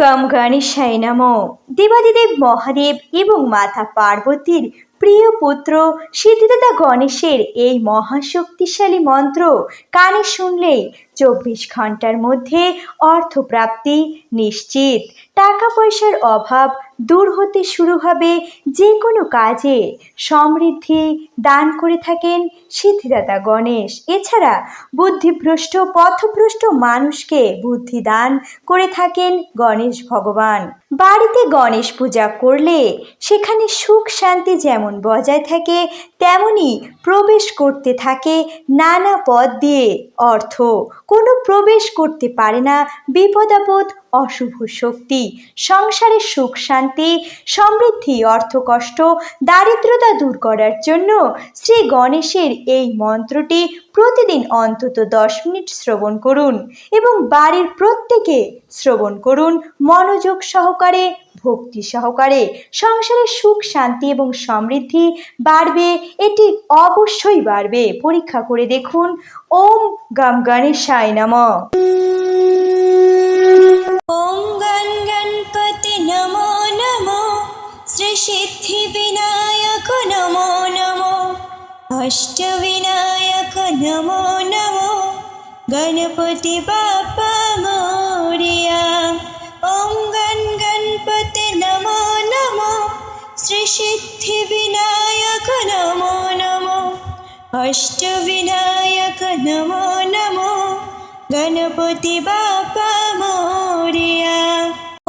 গম গণেশায় নমঃ। দেবাদিদেব মহাদেব এবং মাতা পার্বতীর প্রিয় পুত্র সিদ্ধিদাতা গণেশের এই মহাশক্তিশালী মন্ত্র কানে শুনলেই 24 ঘন্টার মধ্যে অর্থপ্রাপ্তি নিশ্চিত। টাকা পয়সার অভাব দূর হতে শুরু হবে। যে কোনো কাজে সমৃদ্ধি দান করে থাকেন সিদ্ধিদাতা গণেশ। এছাড়া বুদ্ধিভ্রষ্ট পথভ্রষ্ট মানুষকে বুদ্ধি দান করে থাকেন গণেশ ভগবান। বাড়িতে গণেশ পূজা করলে সেখানে সুখ শান্তি যেমন বজায় থাকে, তেমনি প্রবেশ করতে থাকে নানা পথ দিয়ে অর্থ। কোনো প্রবেশ করতে পারে না বিপদ আপদ অশুভ শক্তি। সংসারের সুখ শান্তি সমৃদ্ধি অর্থকষ্ট দারিদ্রতা দূর করার জন্য শ্রী গণেশের এই মন্ত্রটি প্রতিদিন অন্তত 10 মিনিট শ্রবণ করুন এবং বাড়ির প্রত্যেকে শ্রবণ করুন মনোযোগ সহকারে, ভক্তি সহকারে। সংসারের সুখ শান্তি এবং সমৃদ্ধি বাড়বে, এটি অবশ্যই বাড়বে। পরীক্ষা করে দেখুন। ওম গম গণেশায় নমঃ। ওম গণ গণপতি নমো নমো, শ্রী সিদ্ধি বিনায়ক নমো নমো, অষ্টবিনায়ক নমো নমো, গণপতি বাপ্পা মোরিয়া। ওম গণ গণপতি নমো নমো, শ্রী সিদ্ধি বিনায়ক নমো নমো, অষ্টবিনায়ক নমো নমো, গণপতি বাপ্পা মোরিয়া।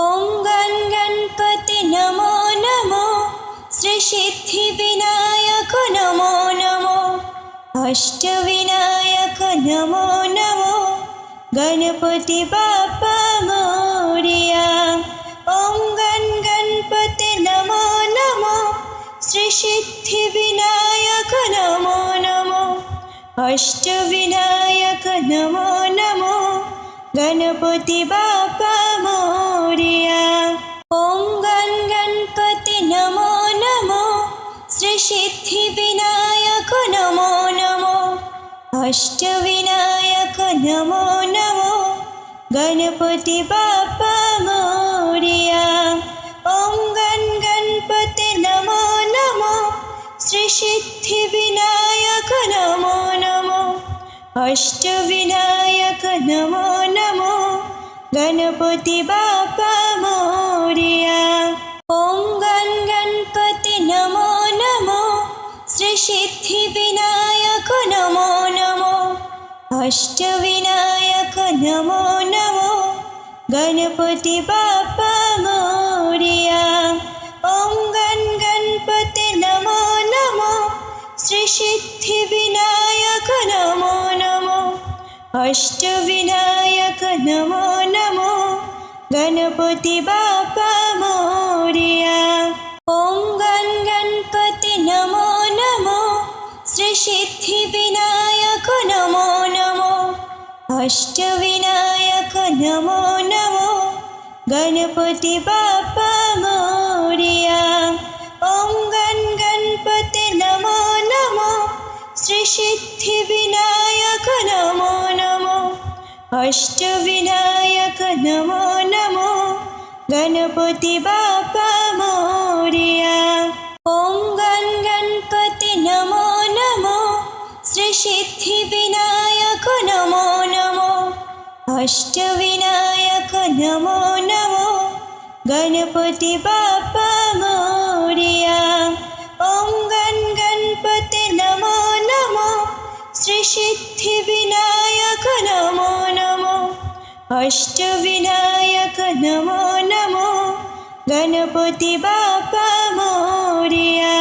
ওম গণ গণপতি নমো নমো, শ্রী সিদ্ধি বিনায়ক নমো নমো, অষ্টবিনায়ক নমো নমো, গণপতি বাপ্পা মোরিয়া। ওম গণ গণপতি নমো নমো, শ্রী সিদ্ধি বিনায়ক নমো নমো, অষ্টবিনায়ক নমো নমো, গণপতি বাপ্পা মোরিয়া। ওম গণ গণপতি নমো নমো, শ্রী সিদ্ধি বিনায়ক নমো নমো, অষ্টবিনায়ক নমো নমো, গণপতি বাপ্পা মোরিয়া। ওম গণ গণপতি নমো নমো, শ্রী সিদ্ধি বিনায়ক নমো নমো, অষ্টবিনায়ক নমো নমো, গণপতি বাপ্পা মোরিয়া। ওম গণ গণপতি নমো নমো, শ্রী সিদ্ধি বিনায়ক নমো নমো, অষ্টবিনায়ক নমো নমো, গণপতি বাপ্পা মোরিয়া। ওম গণ গণপতি নমো নমো, শ্রী সিদ্ধি বিনায়ক নমো নমো, অষ্টবিনায়ক নমো নমো, গণপতি বাপ্পা মোরিয়া। ওম গণ গণপতি নমো নমো, শ্রী সিদ্ধি বিনায়ক নমো নমো, অষ্টবিনায়ক নমো নমো, গণপতি বাপ্পা মোরিয়া। ওম গণ গণপতি নমো নমো, শ্রী সিদ্ধি বিনায়ক নমো নমো, অষ্টবিনায়ক নমো নমো, গণপতি বাপ্পা মোরিয়া। ওম গণ গণপতি নমো নমো, শ্রী সিদ্ধি বিনায়ক নমো নমো, অষ্টবিনায়ক নমো নমো, গণপতি বাপ্পা মোরিয়া। ওম গণ গণপতি নমো নমো, শ্রী সিদ্ধি বিনায়ক নমো নমো, অষ্টবিনায়ক নমো নমো, গণপতি বাপ্পা মোরিয়া।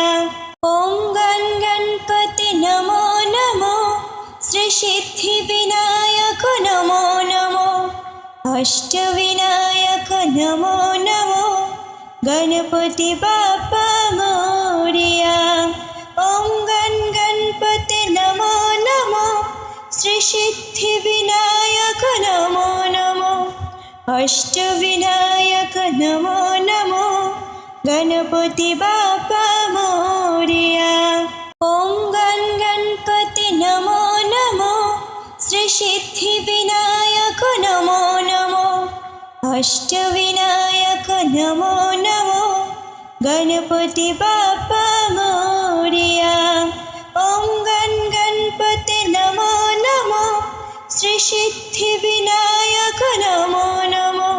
ওম গণ গণপতি নমো নমো, শ্রী সিদ্ধি বিনায়ক নমো নমো, অষ্টবিনায়ক নমো নমো, গণপতি বাপ্পা মোরিয়া। ওম গণ গণপতি নমো নমো, শ্রী সিদ্ধি বিনায়ক নমো নমো, অষ্টবিনায়ক নমো নমো, গণপতি বাপ্পা মোরিয়া। ওম গণ গণপতি নমো নমো, শ্রী সিদ্ধি বিনায়ক নমো নমো, अष्टविनायक नमो नमो गणपति बाप्पा मोरया। ॐ गण गणपते नमो नमो श्री सिद्धि विनायक नमो नमो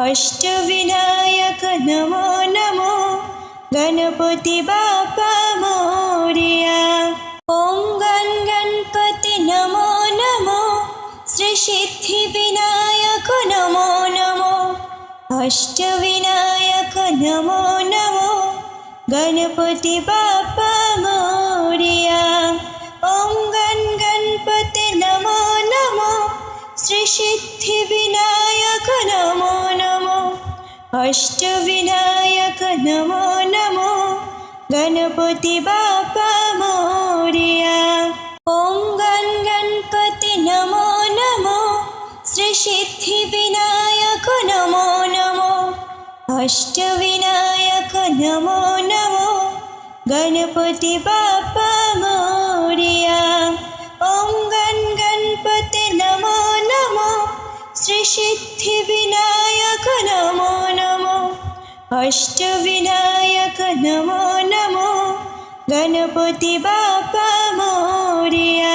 अष्टविनायक नमो नमो गणपति बाप्पा मोरया। ॐ गण गणपते नमो नमो श्री सिद्धि विनायक नमो नमो अष्टविनायक नमो नमो गणपति बाप्पा मोरया। ॐ गण गणपते नमो नमो श्री सिद्धि विनायक नमो नमो अष्टविनायक नमो नमो गणपति बाप्पा मोरया। ॐ गण गणपते नमो नमो श्री सिद्धि विनायक नमो नमो अष्टविनायक नमो नमो गणपति बाप्पा मोरया। ॐ गण गणपते नमो नमो श्री सिद्धि विनायक नमो नमो अष्टविनायक नमो नमो गणपति बाप्पा मोरया।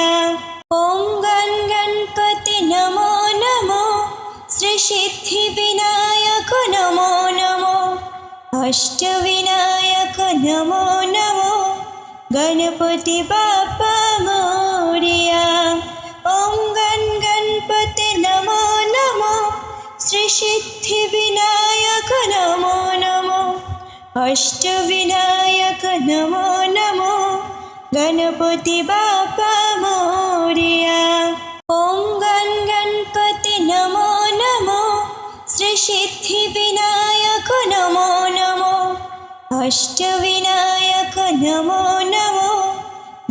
ॐ गण गणपते नमो नमो श्री सिद्धि विनायक नमो नमो अष्टविनायक नमो नमो गणपति बाप्पा मोरया। ॐ गण गणपते नमो नमो श्री सिद्धि विनायक नमो नमो अष्टविनायक नमो नमो गणपति बाप्पा मोरया। ॐ गण गणपते नमो नमो श्री सिद्धि विनायक नमो नमो अष्टविनायक नमो नमो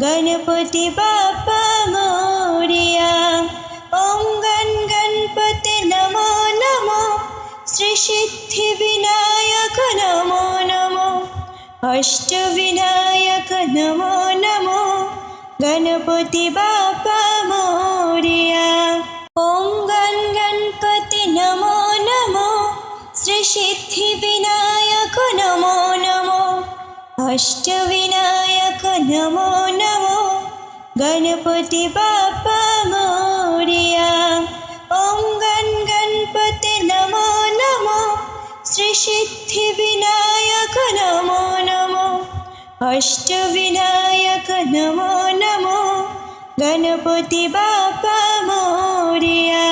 गणपति बाप्पा मोरया। ॐ गण गणपते नमो नमो श्री सिद्धि विनायक नमो नमो अष्टविनायक नमो नमो गणपति बाप्पा मोरया। ॐ गण गणपते नमो नमो श्री सिद्धि विनायक नमो नमो अष्टविनायक नमो नमो गणपति बाप्पा मोरया। ॐ गण गणपते नमो नमो श्री सिद्धि विनायक नमो नमो अष्टविनायक नमो नमो गणपति बाप्पा मोरया।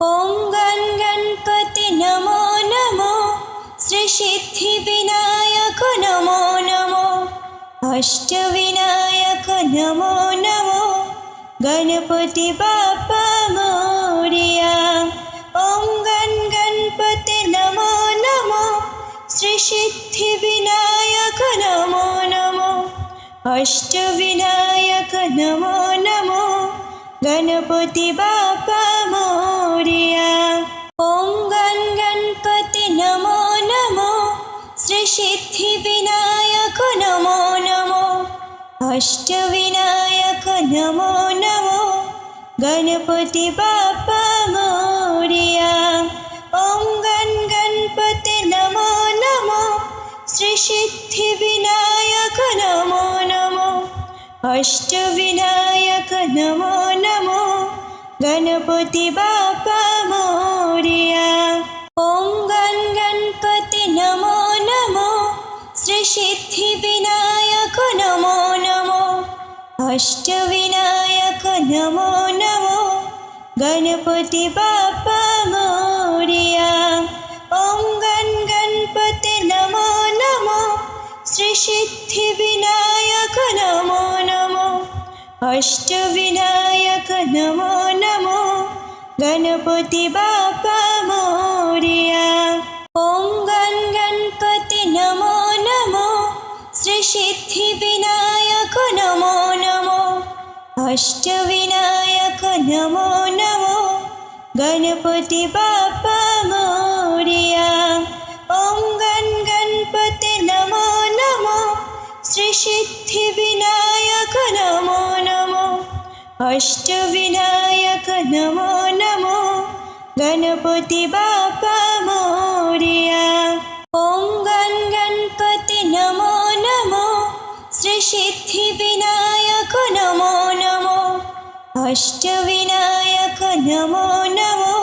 ॐ गण गणपते नमो नमो श्री सिद्धि विनायक नमो नमो अष्टविनायक नमो नमो गणपति बाप्पा मोरया। ॐ गण गणपते नमो नमो श्री सिद्धि विनायक नमो नमो अष्टविनायक नमो नमो गणपति बाप्पा मोरया। ॐ गण गणपते नमो नमो श्री सिद्धि विनायक नमो नमो अष्टविनायक नमो नमो गणपति बाप्पा मोरया। ॐ गण गणपते नमो नमो श्री सिद्धि विनायक नमो नमो अष्टविनायक नमो नमो गणपति बाप्पा मोरया। ॐ गण गणपते नमो नमो श्री सिद्धि विनायक नमो नमो अष्टविनायक नमो नमो गणपति बाप्पा मोरया। ॐ गण गणपते नमो नमो श्री सिद्धि विनायक नमो नमो अष्टविनायक नमो नमो गणपति बाप्पा मोरया। ॐ गण गणपते नमो नमो श्री सिद्धि विनायक नमो नमो अष्टविनायक नमो नमो गणपति बाप्पा मोरया। ॐ गण गणपते नमो नमो श्री सिद्धि विनायक नमो नमो अष्टविनायक नमो नमो गणपति बाप्पा मोरया। ॐ गण गणपति नमो नमो श्री सिद्धिविनायक नमो नमो अष्टविनायक नमो नमो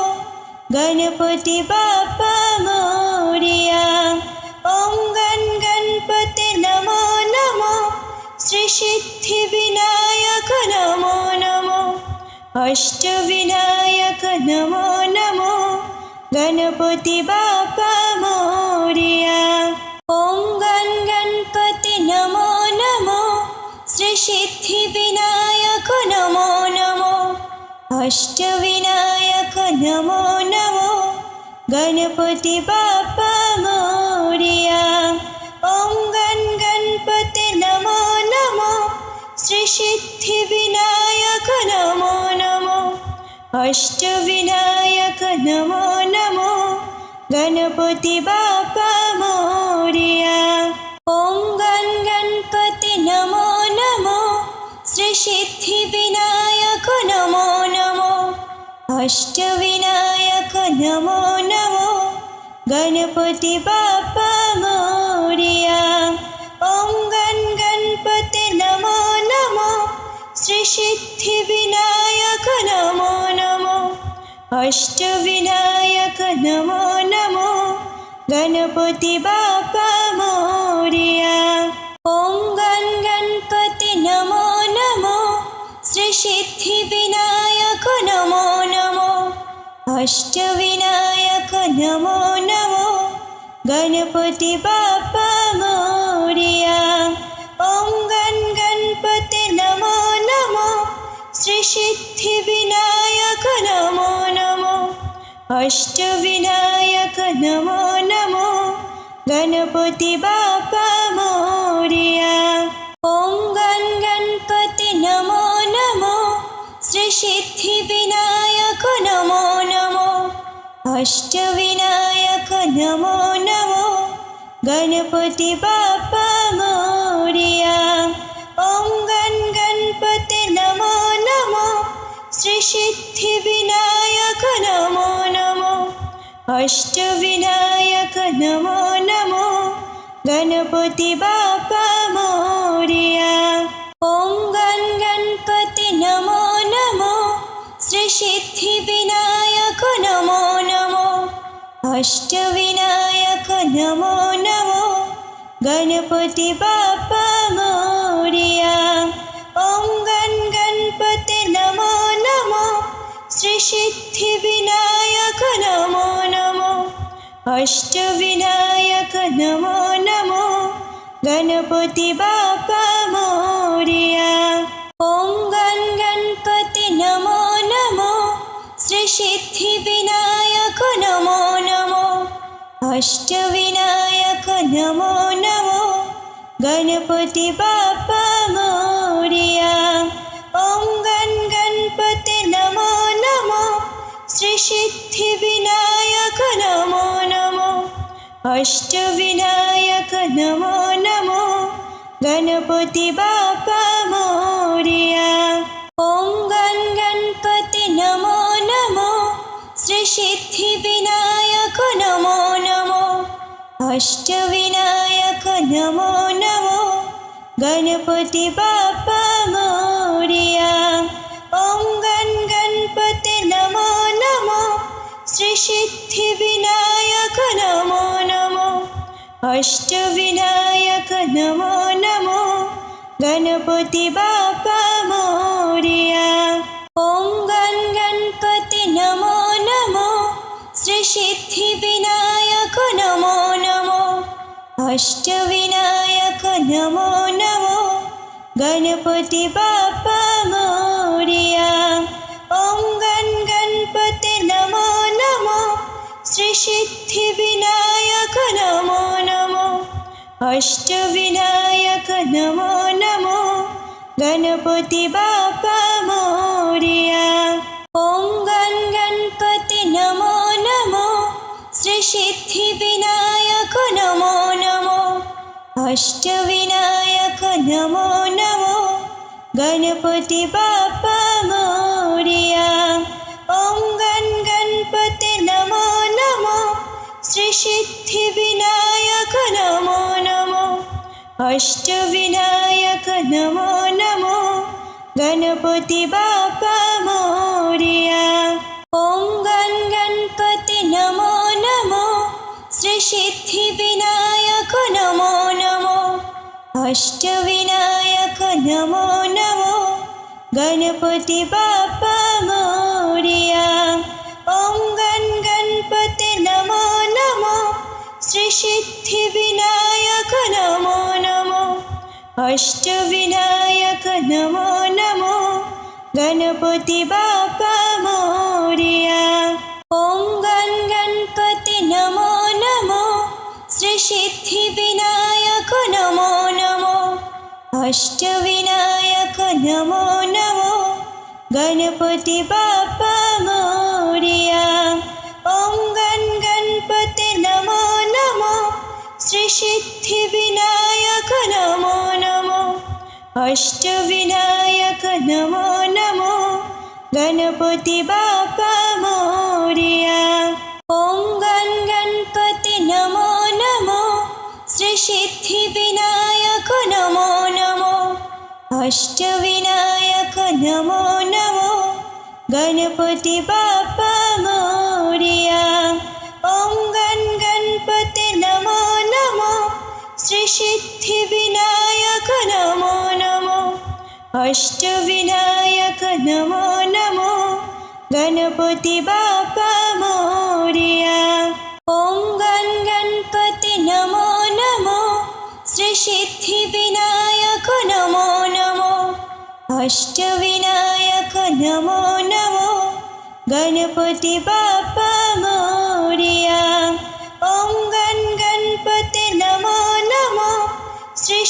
गणपति बाप्पा मोरया। ॐ गण गणपति नमो नमो श्री सिद्धिविनायक नमो नमो अष्टविनायक नमो नमो गणपति बाप्पा मोरया। ॐ गण गणपति नमो नमो श्री सिद्धिविनायक नमो नमो अष्टविनायक नमो नमो गणपति बाप्पा मोरया। ॐ गण गणपति नमो नमो श्री सिद्धिविनायक नमो नमो अष्टविनायक नमो नमो गणपति बाप्पा मोरया। ॐ गण गणपति नमो नमो श्री सिद्धिविनायक नमो नमो अष्टविनायक नमो नमो गणपति बाप्पा मोरया। ॐ गण गणपति नमो नमो श्री सिद्धिविनायक नमो नमो अष्टविनायक नमो नमो गणपति बाप्पा मोरया। ॐ गण गणपति नमो नमो श्री सिद्धिविनायक नमो नमो अष्टविनायक नमो नमो गणपति बाप्पा मोरया। ॐ गण गणपति नमो नमो श्री सिद्धिविनायक नमो नमो अष्टविनायक नमो नमो गणपति बाप्पा मोरया। ॐ गण गणपति नमो नमो श्री सिद्धिविनायक नमो नमो अष्टविनायक नमो नमो गणपति बाप्पा मोरया। ॐ गण गणपति नमो नमो श्री सिद्धिविनायक नमो नमो अष्टविनायक नमो नमो गणपति बाप्पा मोरया। ॐ गण गणपति नमो नमो श्री सिद्धिविनायक नमो नमो अष्टविनायक नमो नमो गणपति बाप्पा मोरया। ॐ गण गणपति नमो नमो श्री सिद्धिविनायक नमो नमो अष्टविनायक नमो नमो गणपति बाप्पा मोरया। ॐ गण गणपति नमो नमो श्री सिद्धिविनायक नमो नमो अष्टविनायक नमो नमो गणपति बाप्पा मोरया। ॐ गण गणपति नमो नमो श्री सिद्धिविनायक नमो नमो अष्टविनायक नमो नमो गणपति बाप्पा मोरया। ॐ गण गणपति नमो नमो श्री सिद्धिविनायक नमो नमो अष्टविनायक नमो नमो गणपति बाप्पा मोरया। ॐ गण गणपति नमो नमो श्री सिद्धिविनायक नमो नमो अष्टविनायक नमो नमो गणपति बाप्पा मोरया। ॐ गण गणपति नमो नमो श्री सिद्धिविनायक नमो नमो अष्टविनायक नमो नमो गणपति बाप्पा मोरया। ॐ गण गणपति नमो नमो श्री सिद्धिविनायक नमो नमो अष्टविनायक नमो नमो गणपति बाप्पा मोरया। ॐ गण गणपति नमो नमो श्री सिद्धिविनायक नमो नमो अष्टविनायक नमो नमो गणपति बाप्पा मोरया। ॐ गण गणपति श्रीसिद्धिविनायक नमो नमो अष्टविनायक नमो नमो गणपति बाप्पा मोरया। ॐ गणपति नमो नमो श्रीसिद्धिविनायक नमो नमो अष्टविनायक नमो नमो गणपति बाप्पा मोरया। ॐ गणपति नमो नमो श्रीसिद्धिविनायक नमो नमो अष्टविनायक नमो नमो गणपति बाप्पा मोरया। ॐ गणपति नमो नमो श्रीसिद्धिविनायक नमो नमो अष्टविनायक नमो नमो गणपति बाप्पा मोरया। ॐ गणपति नमो नमो श्रीसिद्धिविनायक नमो नमो अष्टविनायक नमो नमो गणपति बाप्पा मोरया। ॐ गणपति नमो नमो श्रीसिद्धिविनायक नमो नमो अष्टविनायक नमो नमो गणपति बाप्पा मोरया। ॐ गणपति नमो नमो श्रीसिद्धिविनायक नमो नमो अष्टविनायक नमो नमो गणपति बाप्पा मोरया। ॐ गणपति नमो नमो श्रीसिद्धिविनायक नमो नमो अष्टविनायक नमो नमो गणपति बाप्पा मोरया। ॐ गणपति नमो नमो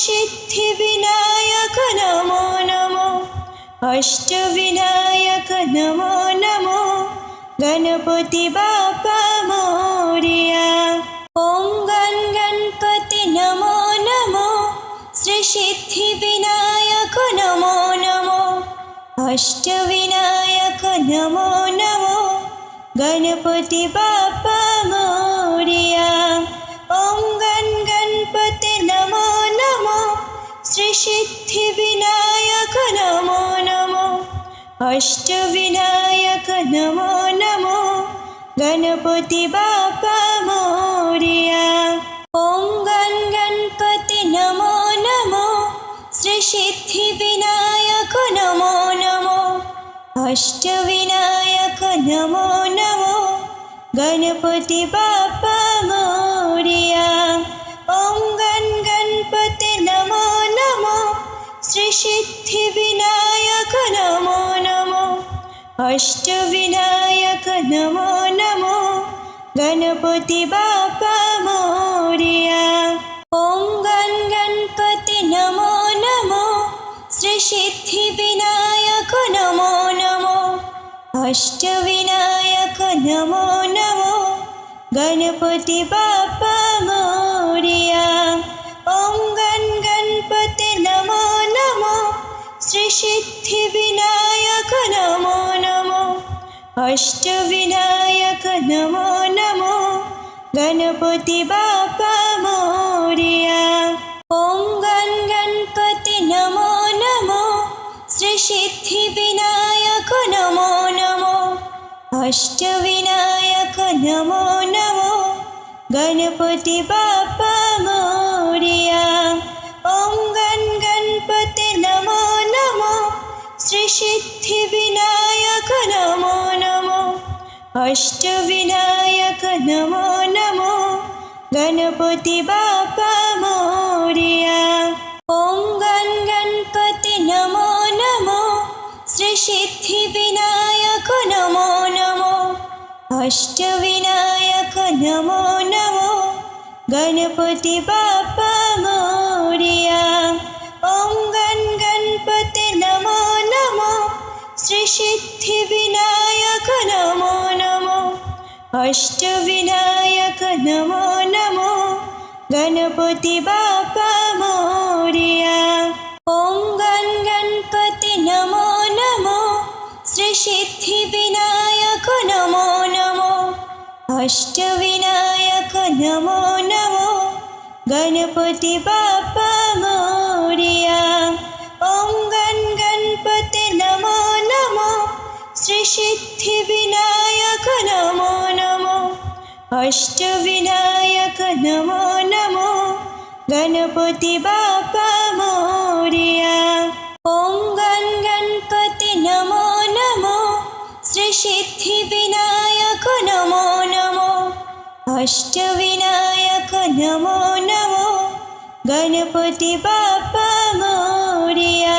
श्रीसिद्धिविनायक नमो नमो अष्टविनायक नमो नमो गणपति बाप्पा मोरया। ॐ गणपति नमो नमो श्रीसिद्धिविनायक नमो नमो अष्टविनायक नमो नमो गणपति बाप्पा मोरया। ॐ गणपति नमो नमो श्रीसिद्धिविनायक नमो नमो अष्टविनायक नमो नमो गणपति बाप्पा मोरया। ॐ गणपति नमो नमो श्रीसिद्धिविनायक नमो नमो अष्टविनायक नमो नमो गणपति बाप्पा मोरया। ॐ गणपति नमो नमो श्रीसिद्धिविनायक नमो नमो अष्टविनायक नमो नमो गणपति बाप्पा मोरया। ॐ गणपति नमो नमो श्रीसिद्धिविनायक नमो नमो अष्टविनायक नमो नमो गणपति बाप्पा मोरया। ॐ गणपति नमो नमो श्रीसिद्धिविनायक नमो नमो अष्टविनायक नमो नमो गणपति बाप्पा मोरया। ॐ गणपति नमो नमो श्रीसिद्धिविनायक नमो नमो अष्टविनायक नमो नमो गणपति बाप्पा मोरया। ॐ गणपति नमो नमो श्रीसिद्धिविनायक नमो नमो अष्टविनायक नमो नमो गणपति बाप्पा मोरया। ॐ गणपति नमो नमो श्रीसिद्धिविनायक नमो नमो अष्टविनायक नमो नमो गणपति बाप्पा मोरया। ॐ गणपति नमो नमो श्रीसिद्धिविनायक नमो नमो अष्टविनायक नमो नमो गणपति बाप्पा मोरया। ॐ गणपति नमो नमो श्रीसिद्धिविनायक नमो नमो अष्टविनायक नमो नमो गणपति बाप्पा मोरया। ॐ गणपते नमो नमो श्री सिद्धिविनायक नमो नमो अष्टविनायक नमो नमो गणपति बाप्पा मोरया। ॐ गणपते नमो नमो श्री सिद्धिविनायक नमो नमो अष्टविनायक नमो नमो गणपति बाप्पा मोरया।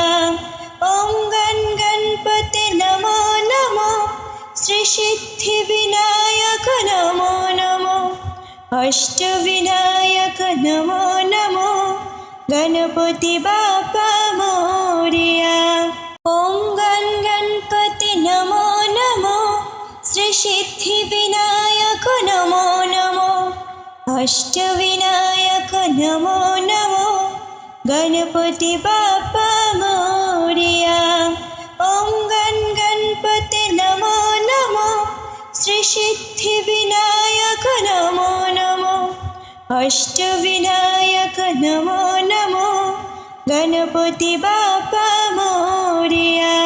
ॐ गणपते नमो नमो श्री सिद्धिविनायक नमो नमो अष्टविनायक नमो नमो गणपति बाप्पा मोरया। ॐ गणपते नमो नमो श्री सिद्धिविनायक नमो नमो अष्टविनायक नमो नमो गणपति बाप्पा मोरया। ॐ गणपते नमो नमो श्री सिद्धिविनायक नमो नमो अष्टविनायक नमो नमो गणपति बाप्पा मोरया।